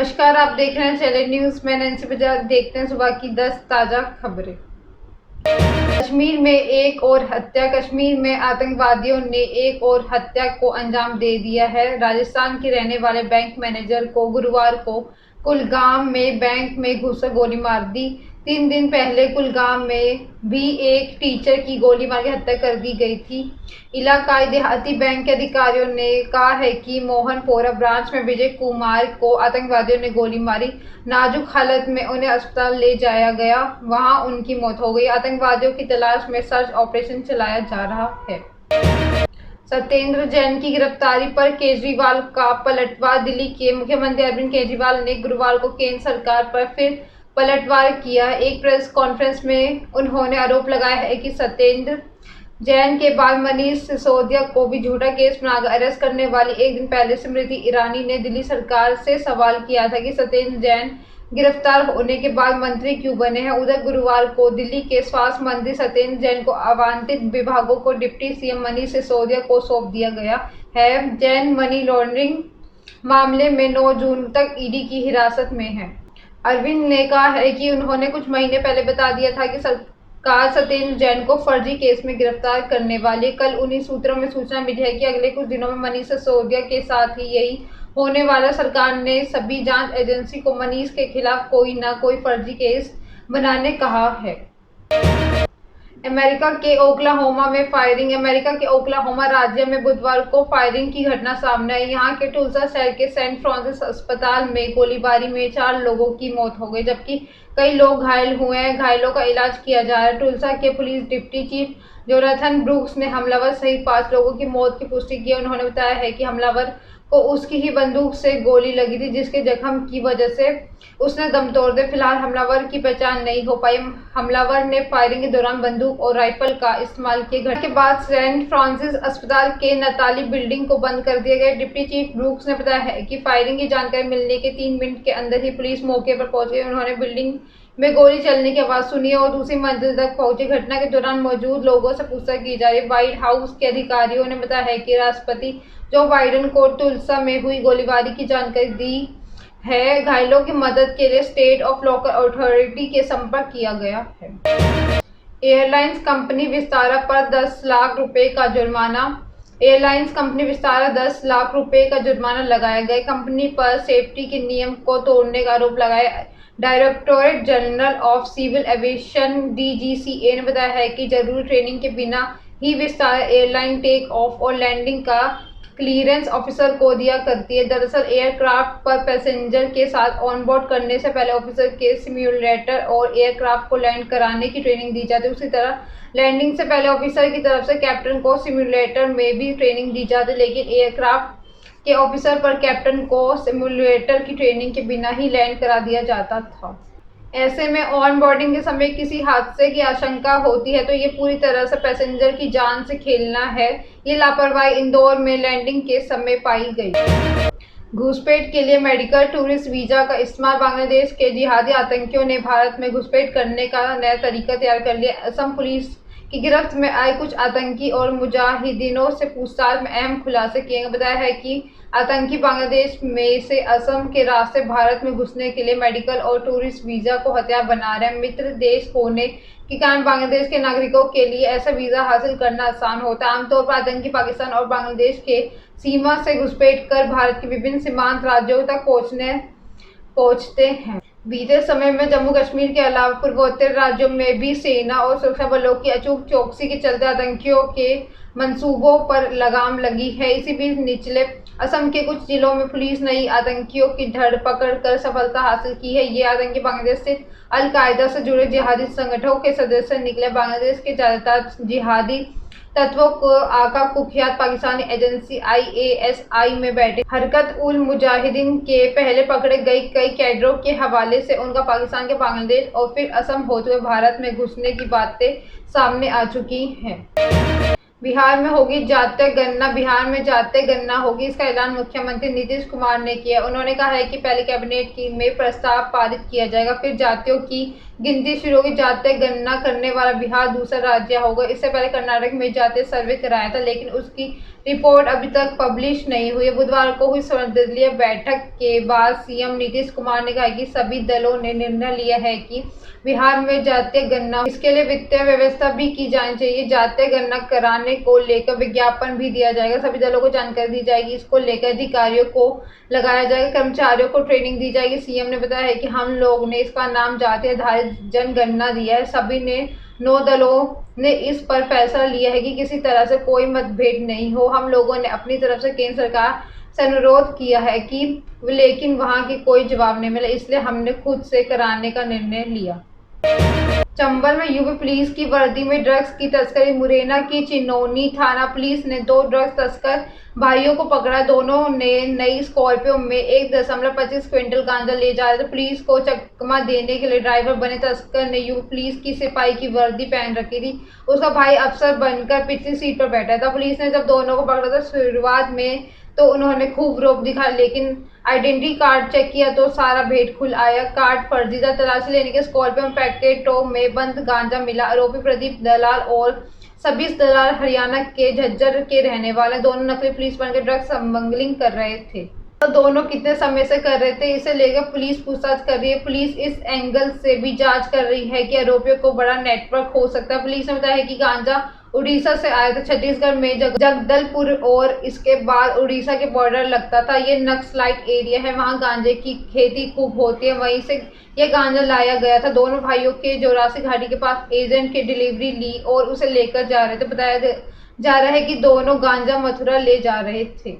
नमस्कार, आप देख रहे हैं चैनल न्यूज। मैं नैन्सी बजाज। देखते हैं सुबह की 10 ताजा खबरें। कश्मीर में एक और हत्या। कश्मीर में आतंकवादियों ने एक और हत्या को अंजाम दे दिया है। राजस्थान के रहने वाले बैंक मैनेजर को गुरुवार को कुलगाम में बैंक में घुसकर गोली मार दी। 3 दिन पहले कुलगाम में भी एक टीचर की गोली मार के हत्या कर दी गई थी। इलाकाई देहाती बैंक के अधिकारियों ने कहा है कि मोहनपोरा ब्रांच में विजय कुमार को आतंकवादियों ने गोली मारी। नाजुक हालत में उन्हें अस्पताल ले जाया गया, वहां उनकी मौत हो गई। आतंकवादियों की तलाश में सर्च ऑपरेशन चलाया जा रहा है। सत्येंद्र जैन की गिरफ्तारी पर केजरीवाल का पलटवार। दिल्ली के मुख्यमंत्री अरविंद केजरीवाल ने गुरुवार को केंद्र सरकार पर फिर पलटवार किया। एक प्रेस कॉन्फ्रेंस में उन्होंने आरोप लगाया है कि सत्येंद्र जैन के बाद मनीष सिसोदिया को भी झूठा केस बनाकर अरेस्ट करने वाली एक दिन पहले स्मृति ईरानी ने दिल्ली सरकार से सवाल किया था कि सत्येंद्र जैन गिरफ्तार होने के बाद मंत्री क्यों बने हैं। उधर गुरुवार को दिल्ली के स्वास्थ्य मंत्री सत्येंद्र जैन को आवंटित विभागों को डिप्टी सीएम मनीष सिसोदिया को सौंप दिया गया है। जैन मनी लॉन्ड्रिंग मामले में 9 जून तक ईडी की हिरासत में है। अरविंद ने कहा है कि उन्होंने कुछ महीने पहले बता दिया था कि सरकार सत्येंद्र जैन को फर्जी केस में गिरफ्तार करने वाली। कल उन्हीं सूत्रों में सूचना मिली है कि अगले कुछ दिनों में मनीष सिसोदिया के साथ ही यही होने वाला। सरकार ने सभी जांच एजेंसी को मनीष के खिलाफ कोई न कोई फर्जी केस बनाने कहा है। अमेरिका के ओक्लाहोमा में फायरिंग। अमेरिका के ओक्लाहोमा राज्य में बुधवार को फायरिंग की घटना सामने आई। यहां के टुल्सा शहर के सेंट फ्रांसिस अस्पताल में गोलीबारी में 4 लोगों की मौत हो गई, जबकि कई लोग घायल हुए हैं। घायलों का इलाज किया जा रहा है। टुल्सा के police deputy chief Jonathan Brooks ने हमलावर सहित 5 लोगों की मौत की पुष्टि की। उन्होंने बताया है कि हमलावर को उसकी ही बंदूक से गोली लगी थी, जिसके जख्म की वजह से उसने दम तोड़ दिया। फिलहाल हमलावर की पहचान नहीं हो पाई। हमलावर ने फायरिंग के दौरान बंदूक और राइफल का इस्तेमाल किया। घटना के बाद सेंट फ्रांसिस अस्पताल के नताली बिल्डिंग को बंद कर दिया गया। डिप्टी चीफ ब्रूक्स ने बताया है कि फायरिंग की जानकारी मिलने के 3 मिनट के अंदर ही पुलिस मौके पर पहुंच गई। उन्होंने बिल्डिंग में गोली चलने की आवाज सुनी और दूसरी मंजिल तक पहुंची। घटना के दौरान मौजूद लोगों से पूछताछ की जा रही है। व्हाइट हाउस के अधिकारियों ने बताया है कि राष्ट्रपति जो बाइडेन को टुल्सा में हुई गोलीबारी की जानकारी दी है। घायलों की मदद के लिए स्टेट ऑफ लोकल अथॉरिटी के संपर्क किया गया है। एयरलाइंस कंपनी विस्तारा पर 10 लाख रुपए का जुर्माना। एयरलाइंस कंपनी विस्तारा 10 लाख रुपए का जुर्माना लगाया गया। कंपनी पर सेफ्टी के नियम को तोड़ने का आरोप लगाया। Directorate general of civil aviation DGCA ने बताया है कि जरूरी ट्रेनिंग के बिना ही विस्तारा एयरलाइन टेक ऑफ और लैंडिंग का क्लीयरेंस ऑफिसर को दिया करती है। दरअसल एयरक्राफ्ट पर पैसेंजर के साथ ऑनबोर्ड करने से पहले ऑफिसर के सिम्युलेटर और एयरक्राफ्ट को लैंड कराने की ट्रेनिंग दी जाती है। उसी तरह लैंडिंग से पहले ऑफिसर की तरफ से कैप्टन को सिम्युलेटर में भी ट्रेनिंग दी जाती है, लेकिन एयरक्राफ्ट के ऑफिसर पर कैप्टन को सिम्युलेटर की ट्रेनिंग के बिना ही लैंड करा दिया जाता था। ऐसे में ऑन बोर्डिंग के समय किसी हादसे की आशंका होती है तो ये पूरी तरह से पैसेंजर की जान से खेलना है। ये लापरवाही इंदौर में लैंडिंग के समय पाई गई। घुसपैठ के लिए मेडिकल टूरिस्ट वीजा का इस्तेमाल। बांग्लादेश के जिहादी आतंकियों ने भारत में घुसपैठ करने का नया तरीका तैयार कर लिया। असम पुलिस की गिरफ्त में आए कुछ आतंकी और मुजाहिदीनों से पूछताछ में अहम खुलासे किए गए। बताया है कि आतंकी बांग्लादेश में से असम के रास्ते भारत में घुसने के लिए मेडिकल और टूरिस्ट वीजा को हथियार बना रहे हैं। मित्र देश होने के कारण बांग्लादेश के नागरिकों के लिए ऐसा वीजा हासिल करना आसान होता है। आमतौर पर आतंकी पाकिस्तान और बांग्लादेश के सीमा से घुसपैठ कर भारत के विभिन्न सीमांत राज्यों तक पहुंचते हैं। बीते समय में जम्मू कश्मीर के अलावा पूर्वोत्तर राज्यों में भी सेना और सुरक्षा बलों की अचूक चौकसी के चलते आतंकियों के मंसूबों पर लगाम लगी है। इसी बीच निचले असम के कुछ जिलों में पुलिस ने आतंकियों की धरपकड़ कर सफलता हासिल की है। ये आतंकी बांग्लादेश से अल-कायदा से जुड़े जिहादी संगठनों के सदस्य निकले। बांग्लादेश के ज्यादातर जिहादी तत्वों को आका कुख्यात पाकिस्तानी एजेंसी IASI में बैठे हरकत उल मुजाहिदीन के पहले पकड़े गए कई कैडरों के हवाले से उनका पाकिस्तान के बांग्लादेश और फिर असम होते हुए भारत में घुसने की बातें सामने आ चुकी हैं। बिहार में होगी जातीय गणना, बिहार में जातीय गणना होगी, इसका ऐलान मुख्यमंत्री नीतीश कुमार ने किया। उन्होंने कहा है कि पहले कैबिनेट की में प्रस्ताव पारित किया जाएगा, फिर जातियों की गिनती शुरू होगी। जातीय गणना करने वाला बिहार दूसरा राज्य होगा। इससे पहले कर्नाटक में जातीय सर्वे कराया था, लेकिन उसकी रिपोर्ट अभी तक पब्लिश नहीं हुई है। बुधवार को हुई सर्वदलीय बैठक के बाद सीएम नीतीश कुमार ने कहा कि सभी दलों ने निर्णय लिया है कि बिहार में जातीय गणना, इसके लिए वित्तीय व्यवस्था भी की जानी चाहिए। जातीय गणना कराने को लेकर विज्ञापन भी दिया जाएगा, सभी दलों को जानकारी दी जाएगी। इसको लेकर अधिकारियों को लगाया जाएगा, कर्मचारियों को ट्रेनिंग दी जाएगी। सीएम ने बताया है कि हम लोग ने इसका नाम जाति आधारित जनगणना दिया है। सभी ने 9 दलों ने इस पर फैसला लिया है कि किसी तरह से कोई मतभेद नहीं हो। हम लोगों ने अपनी तरफ से केंद्र सरकार से अनुरोध किया है कि लेकिन वहां की कोई जवाब नहीं मिला, इसलिए हमने खुद से कराने का निर्णय लिया। चंबल में यूपी पुलिस की वर्दी में ड्रग्स की तस्करी, मुरैना की चिनोनी थाना पुलिस ने 2 ड्रग्स तस्कर भाइयों को पकड़ा। दोनों ने नई स्कॉर्पियो में 1.25 क्विंटल गांजा ले जा रहे थे। पुलिस को चकमा देने के लिए ड्राइवर बने तस्कर ने यूपी पुलिस की सिपाही की वर्दी पहन रखी थी। उसका भाई अफसर बनकर पिछली सीट पर बैठा था। पुलिस ने जब दोनों को पकड़ा था, शुरुआत में तो उन्होंने खूब रौब दिखाया, लेकिन आइडेंटिटी कार्ड चेक किया तो सारा भेद खुल आया। कार्ड फर्जी था। तलाशी लेने के स्कॉर्पियो में पैकेटों में बंद गांजा मिला। आरोपी प्रदीप दलाल और सबीस दलाल हरियाणा के झज्जर के रहने वाले, दोनों नकली पुलिस बनकर ड्रग्स स्मगलिंग कर रहे थे। तो दोनों कितने समय से कर रहे थे, इसे लेकर पुलिस पूछताछ कर रही है। पुलिस इस एंगल से भी जांच कर रही है कि आरोपियों को बड़ा नेटवर्क हो सकता है। पुलिस ने बताया है कि गांजा उड़ीसा से आया था। छत्तीसगढ़ में जगदलपुर और इसके बाद उड़ीसा के बॉर्डर लगता था। ये नक्सलाइट एरिया है, वहाँ गांजे की खेती खूब होती है, वहीं से ये गांजा लाया गया था। दोनों भाइयों के जोरासी घाटी के पास एजेंट की डिलीवरी ली और उसे लेकर जा रहे थे। बताया जा रहा है कि दोनों गांजा मथुरा ले जा रहे थे।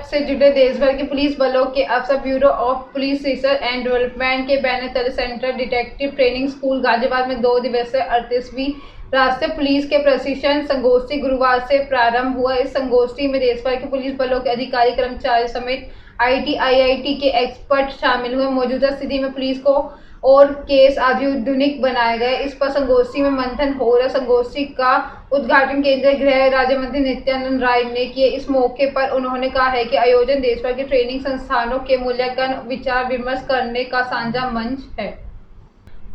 से जुड़े देश भर के पुलिस बलों के अफसर bureau of police research and development के बैनर तले central detective training school Ghaziabad में 2 दिवसीय 38वीं राष्ट्रीय पुलिस के प्रशिक्षण संगोष्ठी गुरुवार से प्रारंभ हुआ। इस संगोष्ठी में देश भर के पुलिस बलों के अधिकारी, कर्मचारी समेत आईटी, आईआईटी के एक्सपर्ट शामिल हुए। मौजूदा स्थिति में पुलिस को और केस आधुनिक बनाए गए, इस पर संगोष्ठी में मंथन हो रहा। संगोष्ठी का उद्घाटन केंद्रीय गृह राज्य मंत्री नित्यानंद राय ने किए। इस मौके पर उन्होंने कहा है कि आयोजन देश भर के ट्रेनिंग संस्थानों के मूल्यांकन, विचार विमर्श करने का साझा मंच है।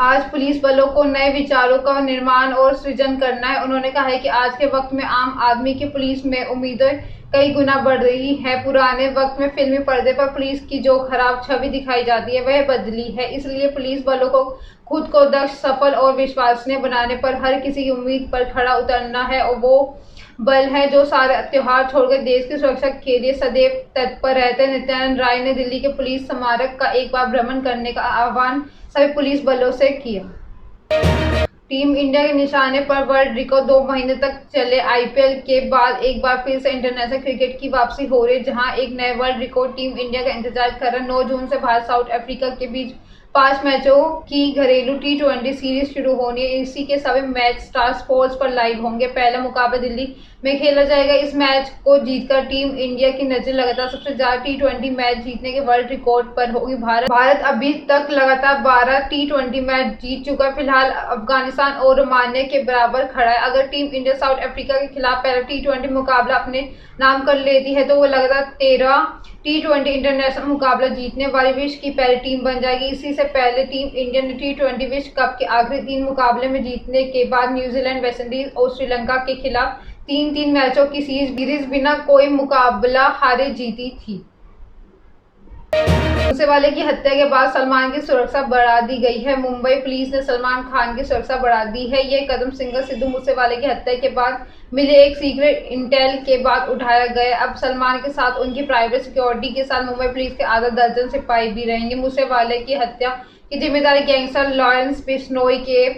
आज पुलिस बलों को नए विचारों का निर्माण और सृजन करना है। उन्होंने कहा है कि आज के वक्त में आम आदमी की पुलिस में उम्मीदें कई गुना बढ़ रही है। पुराने वक्त में फिल्मी पर्दे पर पुलिस की जो खराब छवि दिखाई जाती है वह बदली है। इसलिए पुलिस बलों को खुद को दक्ष, सफल और विश्वसनीय बनाने पर हर किसी की उम्मीद पर खड़ा उतरना है, और वो बल है जो सारे त्योहार छोड़कर देश की सुरक्षा के लिए सदैव तत्पर रहते हैं। नित्यानंद राय ने दिल्ली के पुलिस स्मारक का एक बार भ्रमण करने का आह्वान सभी पुलिस बलों से किया। टीम इंडिया के निशाने पर वर्ल्ड रिकॉर्ड 2 महीने तक चले आईपीएल के बाद एक बार फिर से इंटरनेशनल क्रिकेट की वापसी हो रही है, जहां एक नए वर्ल्ड रिकॉर्ड टीम इंडिया का इंतजार कर रहा है। 9 जून से भारत साउथ अफ्रीका के बीच 5 मैचों की घरेलू T20 सीरीज शुरू होनी है। इसी के सभी मैच स्टार स्पोर्ट्स पर लाइव होंगे। पहला मुकाबला दिल्ली में खेला जाएगा। इस मैच को जीतकर टीम इंडिया की नजर लगातार सबसे ज्यादा T20 मैच जीतने के वर्ल्ड रिकॉर्ड पर होगी। भारत अभी तक लगातार 12 T20 मैच जीत चुका है। फिलहाल अफगानिस्तान और रोमानिया के बराबर खड़ा है। अगर टीम इंडिया साउथ अफ्रीका के खिलाफ पहला T20 मुकाबला अपने नाम कर लेती है तो वो लगातार 13 T20 इंटरनेशनल मुकाबला जीतने वाली विश्व की पहली टीम बन जाएगी। इसी से पहले टीम इंडिया ने T20 विश्व कप के आखिरी 3 मुकाबले में जीतने के बाद न्यूजीलैंड, वेस्टइंडीज और श्रीलंका के खिलाफ 3-3 मैचों की सीरीज बिना कोई मुकाबला हारे जीती थी। मूसेवाले की हत्या के बाद सलमान की सुरक्षा बढ़ा दी गई है। मुंबई पुलिस ने सलमान खान की सुरक्षा बढ़ा दी है। ये कदम सिंगर सिद्धू मूसेवाले की हत्या के बाद मिले एक सीक्रेट इंटेल के बाद उठाया गया। अब सलमान के साथ उनकी प्राइवेट सिक्योरिटी के साथ मुंबई पुलिस के आधा दर्जन सिपाही भी रहेंगे। मूसेवाले की हत्या की जिम्मेदारी गैंगस्टर लॉरेंस बिश्नोई के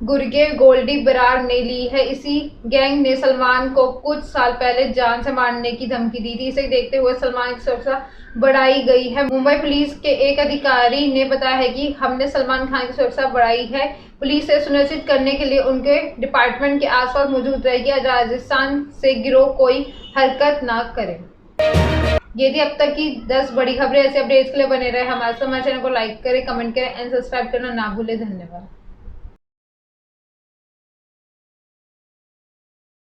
गुर्गे गोल्डी बरार ने ली है। इसी गैंग ने सलमान को कुछ साल पहले जान से मारने की धमकी दी थी। इसे देखते हुए सलमान की सुरक्षा बढ़ाई गई है। मुंबई पुलिस के एक अधिकारी ने बताया है कि हमने सलमान खान की सुरक्षा बढ़ाई है। पुलिस से सुनिश्चित करने के लिए उनके डिपार्टमेंट के आसपास मौजूद रहेगी, राजस्थान से गिरोह कोई हरकत ना करे। ये थी अब तक की 10 बड़ी खबरें। ऐसे अपडेट्स के लिए बने रहे हमारे चैनल को लाइक करें, कमेंट करें एंड सब्सक्राइब करना ना भूलें। धन्यवाद।